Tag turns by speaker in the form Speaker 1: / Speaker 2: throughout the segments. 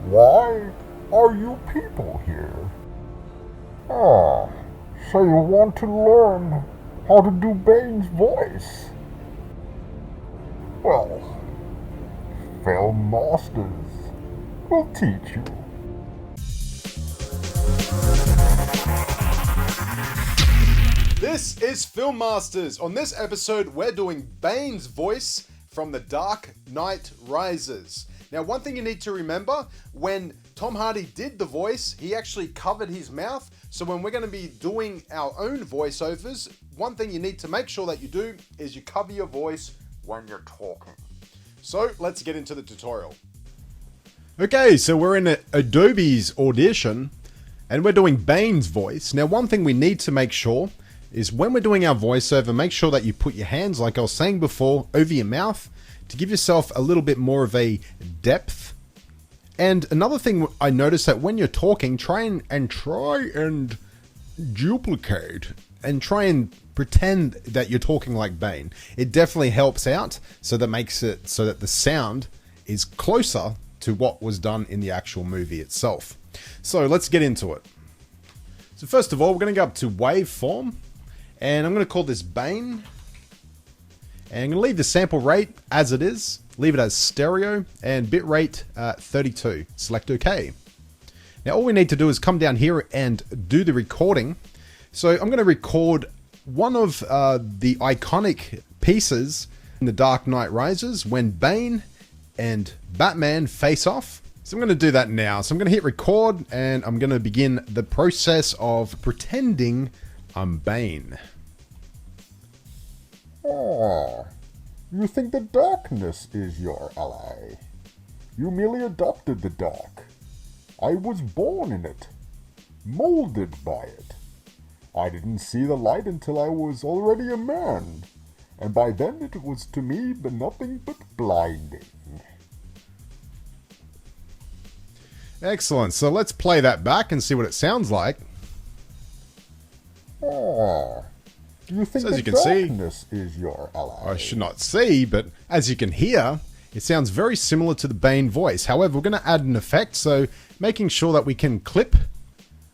Speaker 1: Why are you people here? Ah, so you want to learn how to do Bane's voice? Well, Film Masters will teach you.
Speaker 2: This is Film Masters. On this episode, we're doing Bane's voice from The Dark Knight Rises. Now, one thing you need to remember, when Tom Hardy did the voice, he actually covered his mouth. So when we're going to be doing our own voiceovers, one thing you need to make sure that you do is you cover your voice when you're talking. So let's get into the tutorial. Okay, so we're in Adobe's Audition and we're doing Bane's voice. Now, one thing we need to make sure is when we're doing our voiceover, make sure that you put your hands, like I was saying before, over your mouth to give yourself a little bit more of a depth. And another thing I noticed that when you're talking, try and duplicate and try and pretend that you're talking like Bane. It definitely helps out, so that makes it so that the sound is closer to what was done in the actual movie itself. So let's get into it. So first of all, we're going to go up to waveform. And I'm going to call this Bane. And I'm going to leave the sample rate as it is. Leave it as stereo and bitrate 32. Select OK. Now all we need to do is come down here and do the recording. So I'm going to record one of the iconic pieces in The Dark Knight Rises when Bane and Batman face off. So I'm going to do that now. So I'm going to hit record and I'm going to begin the process of pretending I'm Bane.
Speaker 1: Ah, you think the darkness is your ally. You merely adopted the dark. I was born in it, molded by it. I didn't see the light until I was already a man, and by then it was to me but nothing but blinding.
Speaker 2: Excellent. So let's play that back and see what it sounds like.
Speaker 1: Ah, you think
Speaker 2: So as
Speaker 1: the
Speaker 2: you can see,
Speaker 1: darkness is your ally.
Speaker 2: I should not see, but as you can hear, it sounds very similar to the Bane voice. However, we're going to add an effect, so making sure that we can clip.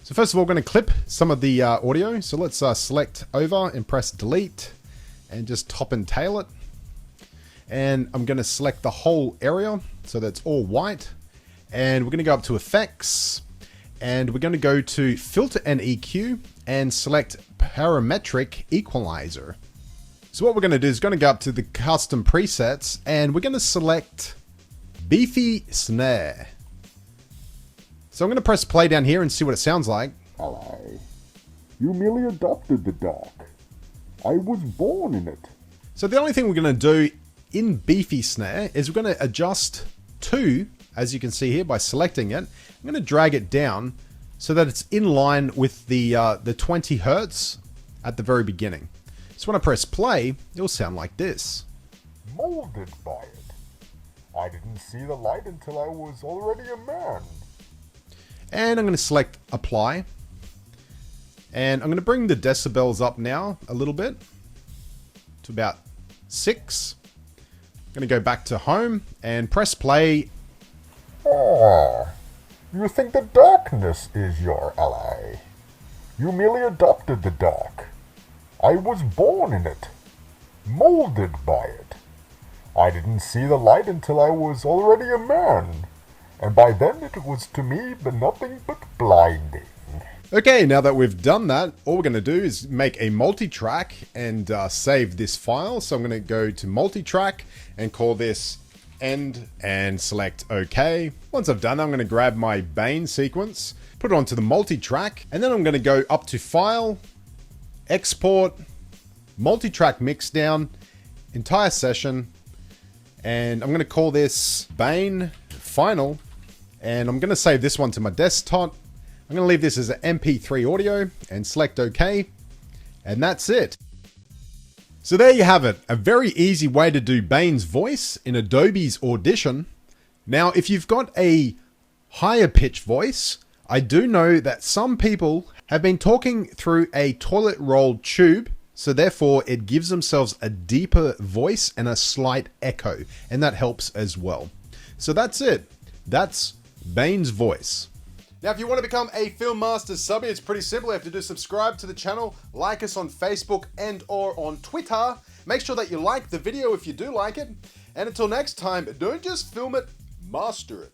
Speaker 2: So first of all, we're going to clip some of the audio. So let's select over and press delete and just top and tail it. And I'm going to select the whole area so that's all white. And we're going to go up to effects and we're going to go to filter and EQ and select parametric equalizer. So what we're going to do is going to go up to the custom presets and we're going to select Beefy Snare. So I'm going to press play down here and see what it sounds like.
Speaker 1: Ally, you merely adopted the dark. I was born in it.
Speaker 2: So the only thing we're going to do in Beefy Snare is we're going to adjust to, as you can see here by selecting it, I'm going to drag it down so that it's in line with the 20 Hertz at the very beginning. So when I press play, it'll sound like this.
Speaker 1: Molded by it. I didn't see the light until I was already a man.
Speaker 2: And I'm going to select apply. And I'm going to bring the decibels up now a little bit to about 6. I'm going to go back to home and press play.
Speaker 1: Ah, you think the darkness is your ally. You merely adopted the dark. I was born in it, molded by it. I didn't see the light until I was already a man, and by then it was to me but nothing but blinding.
Speaker 2: Okay, now that we've done that, all we're going to do is make a multitrack and save this file. So I'm going to go to Multitrack and call this end and select OK. Once I've done that, I'm going to grab my Bane sequence, put it onto the multitrack, and then I'm going to go up to File, Export, Multitrack Mixdown, Entire Session, and I'm going to call this Bane Final, and I'm going to save this one to my desktop. I'm going to leave this as an MP3 audio and select OK, and that's it. So there you have it, a very easy way to do Bane's voice in Adobe's Audition. Now, if you've got a higher pitch voice, I do know that some people have been talking through a toilet roll tube, so therefore it gives themselves a deeper voice and a slight echo, and that helps as well. So that's it. That's Bane's voice. Now, if you want to become a Film Masters subby, it's pretty simple. You have to do subscribe to the channel, like us on Facebook and or on Twitter. Make sure that you like the video if you do like it. And until next time, don't just film it, master it.